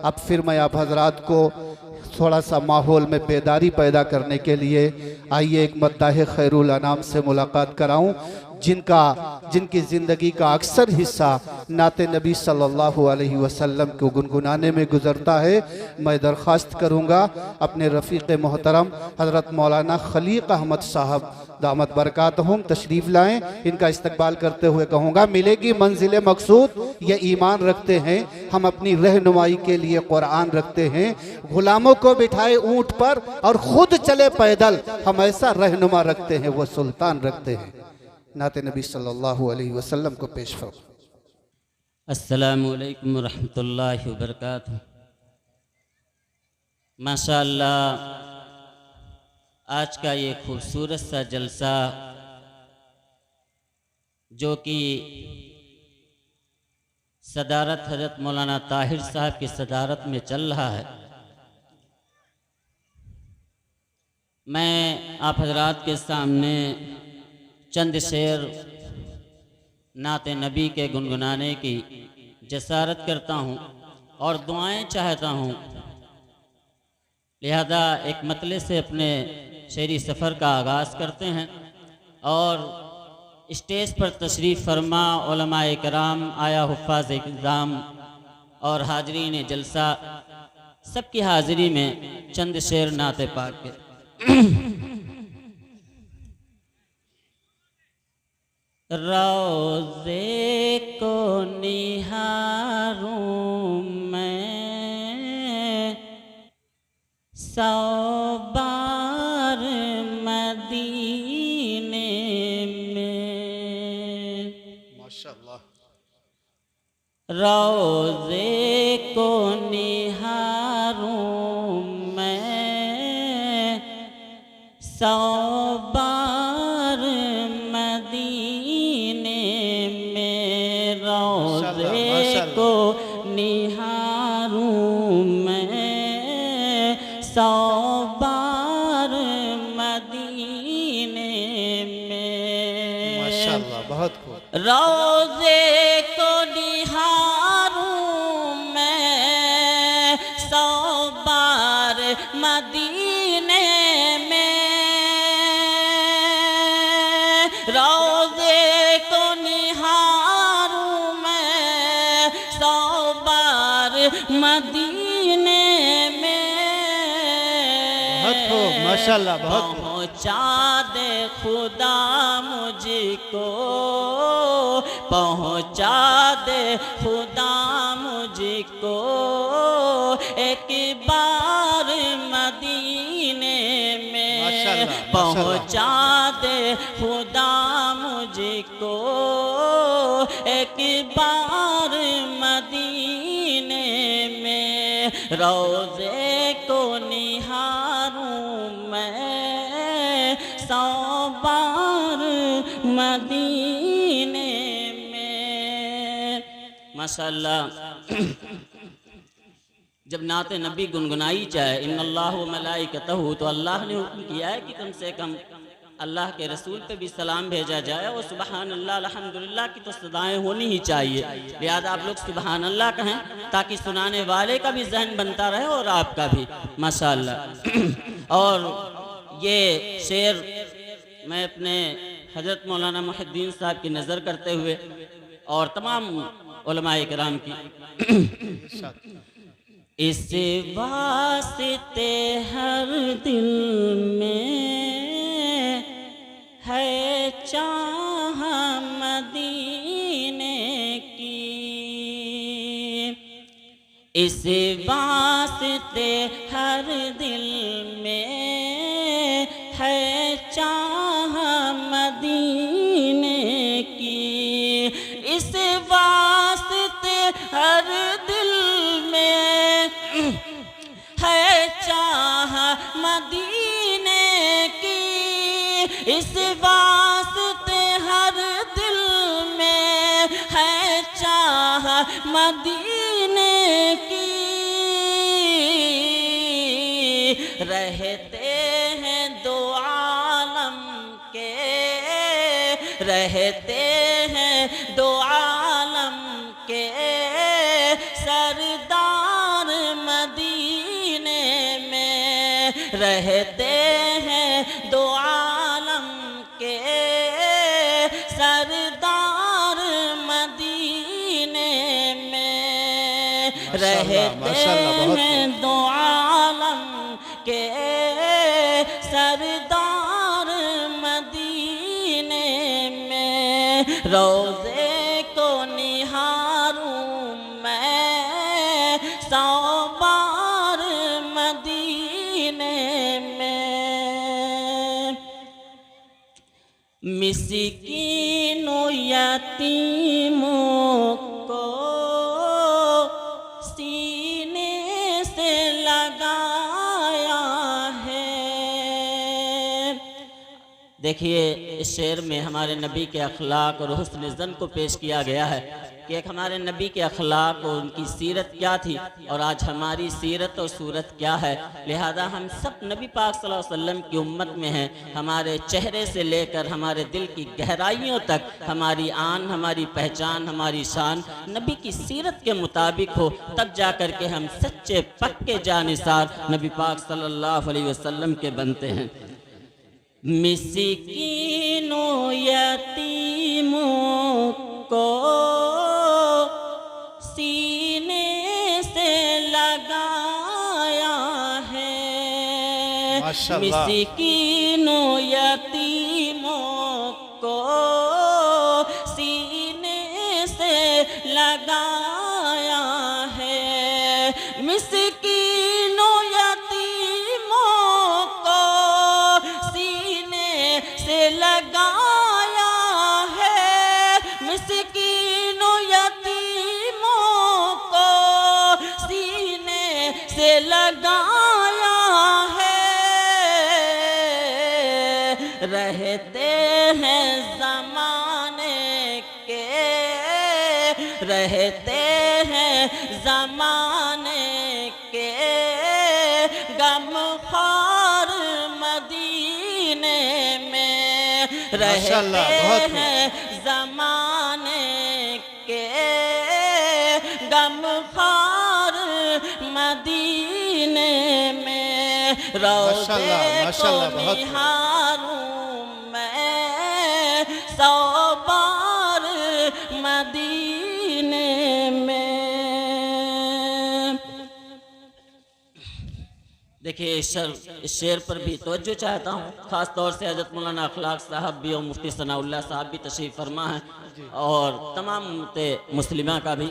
अब फिर मैं आप हजरात को थोड़ा सा माहौल में बेदारी पैदा करने के लिए आइए एक मद्दाह खैरुल अनाम से मुलाकात कराऊं, जिनकी ज़िंदगी का अक्सर हिस्सा नाते नबी सल्लल्लाहु अलैहि वसल्लम को गुनगुनाने में गुजरता है। मैं दरख्वास्त करूँगा अपने रफ़ीक़ मोहतरम हज़रत मौलाना खलीक अहमद साहब दामत बरकातहुम तशरीफ़ लाएँ। इनका इस्तकबाल करते हुए कहूँगा, मिलेगी मंजिल मकसूद ये ईमान रखते हैं, हम अपनी रहनुमाई के लिए कुरान रखते हैं। गुलामों को बिठाए ऊँट पर और ख़ुद चले पैदल, हम ऐसा रहनुमा रखते हैं, वो सुल्तान रखते हैं। नाते नबी सल्लल्लाहु अलैहि वसल्लम को पेश फरमाएं। अस्सलामु अलैकुम रहमतुल्लाहि व बरकातुहू। माशाअल्लाह, आज का ये खूबसूरत सा जलसा जो कि सदारत हज़रत मौलाना ताहिर साहब की सदारत में चल रहा है, मैं आप हजरात के सामने चंद शेर नाते नबी के गुनगुनाने की जसारत करता हूँ और दुआएं चाहता हूँ। लिहाजा एक मतले से अपने शेरी सफ़र का आगाज़ करते हैं और स्टेज पर तशरीफ़ फरमा उलमाए कराम, आया हुफ़ाज़ इक़्ज़ाम और हाज़रीन जलसा, सबकी हाज़िरी में चंद शेर नाते पाक के। रोज़े को निहारूं मैं 100 बार मदीने में, माशाअल्लाह। रोज़े को निहारूं मैं 100 बार मदीने में, रोज़े को निहारूं मैं 100 बार मदीने में। माशाअल्लाह, बहुत खूब। रोज़े को निहारूं मैं 100 बार मदीने में, रोज़े को निहारूं मैं 100 बार मदीने में। बहुत खूब, माशाअल्लाह, बहुत खूब। पहुँचा दे खुदा मुझको, पहुँचा दे खुदा मुझको एक बार मदीने में, पहुँचा दे खुदा मुझको एक बार मदीने में, रोज़े को निहारूं मैं 100 बार मदीने में। माशाअल्लाह, जब नाते नबी गुनगुनाई जाए इन्नल्लाह व मलाइकतहू, तो अल्लाह ने हुक्म किया है कि कम से कम अल्लाह के रसूल पे भी सलाम भेजा जाए और सुबहान अल्लाह अल्हम्दुलिल्लाह की तो सदाएँ होनी ही चाहिए। लिहाजा आप लोग सुबहान अल्लाह कहें ताकि सुनाने वाले का भी जहन बनता रहे और आपका भी। माशाअल्लाह। और ये शेर मैं अपने हज़रत मौलाना मुहिद्दीन साहब की नज़र करते हुए और तमाम उलमाए किराम की, इस वास्ते हर दिल में है चाह मदीने की, इस वास्ते हर दिल में है चाह मदीने की, इस वास्ते हर दिल में है चाह मदीने की, इस वास्ते हर दिल में है चाह मदीने की। रहते हैं दो आलम के, रहते हैं दो आलम के सरदार रहते हैं दो आलम के सरदार मदीने में, रहते हैं दो आलम के सरदार मदीने में। रोज़े को निहारूं मैं 100 बार मदीने में। मिस्कीनों यतीमों को सीने से लगाया है। देखिए इस शेर में हमारे नबी के अखलाक और हुस्न ज़न को पेश किया गया है कि एक हमारे नबी के अखलाक और उनकी सीरत क्या थी और आज हमारी सीरत और सूरत क्या है। लिहाजा हम सब नबी पाक सल्लल्लाहु अलैहि वसल्लम की उम्मत में हैं। हमारे चेहरे से लेकर हमारे दिल की गहराइयों तक हमारी आन, हमारी पहचान, हमारी शान नबी की सीरत के मुताबिक हो, तब जा कर के हम सच्चे पक्के जानिसार नबी पाक सल्लल्लाहु अलैहि वसल्लम के बनते हैं। मिस्कीनों यतीमों को सीने से लगाया है। मिस्कीनों यतीमों को सीने से लगाया है। मिस्कीनों यतीमों को सीने से लगाया है। मिस्कीनों यतीमों को सीने से लगाया है। रहते हैं ज़माने के, रहते हैं ज़माने के गमख्वार मदीने में। रहते हैं ज़माने के गमख्वार मदीने में। रोज़े को निहारूं मैं 100 बार मदीने में। देखिए इस शेर पर भी तवज्जो चाहता हूँ, ख़ास तौर से हज़रत मौलाना अखलाक साहब भी और मुफ्ती सनाउल्लाह साहब भी तशरीफ़ फरमा हैं और तमाम मुस्लिमा का भी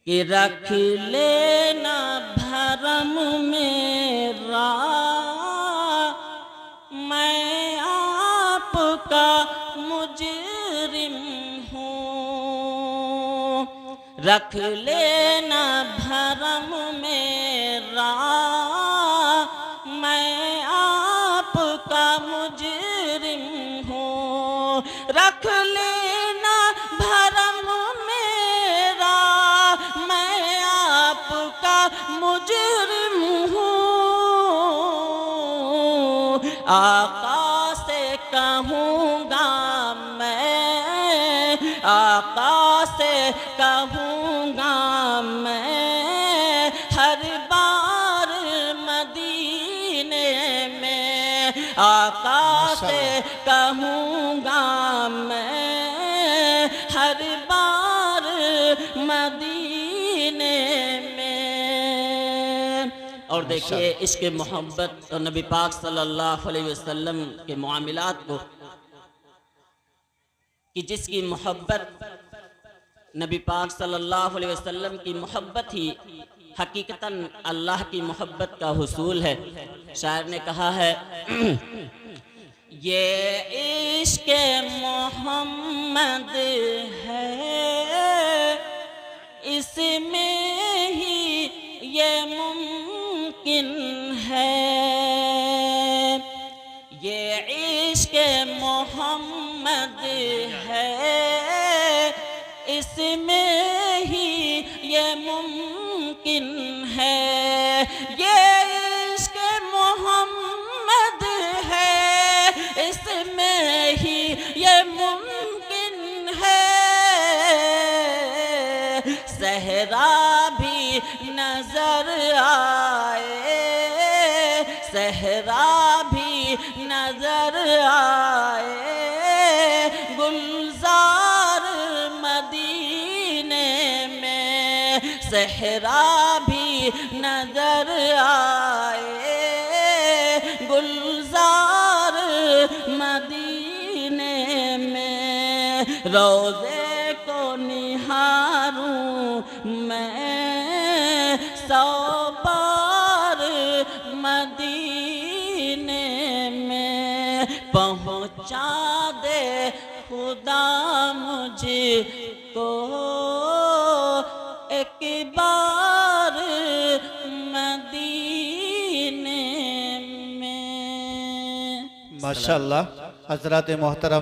कि रख लेना भरम मेरा मैं आपका मुजरिम हूँ। रख लेना भरम मेरा मैं आपका मुजरिम हूँ। रख लेना भरम मेरा मैं आपका मुजरिम हूँ। आका से कहूँगा मैं, आका से कहूँगा मैं हर बार मदीने में। आका से कहूँगा मैं हर बार मदीने में। और देखिए इश्क़ मोहब्बत और नबी पाक सल्लल्लाहु अलैहि वसल्लम के मामलात को कि जिसकी मोहब्बत नबी पाक सल्लल्लाहु अलैहि वसल्लम की मोहब्बत ही हकीकतन अल्लाह की मोहब्बत का हुसूल है। शायर ने कहा है ये इश्क़ मोहम्मद है इसमें ही ये मुमकिन है। ये इश्क़ मोहम्मद है इसमें ही ये मुमकिन है। ये इश्क़ मोहम्मद है इसमें ही ये मुमकिन है। सहरा भी नजर आए आए गुलजार मदीने में, सहरा भी नजर आए गुलजार मदीने में। रोज़े को निहारूं मैं 100 बार मदीने में, पहुँचा दे खुदा मुझको एक बार मदीने में। माशाअल्लाह। हज़रात मोहतरम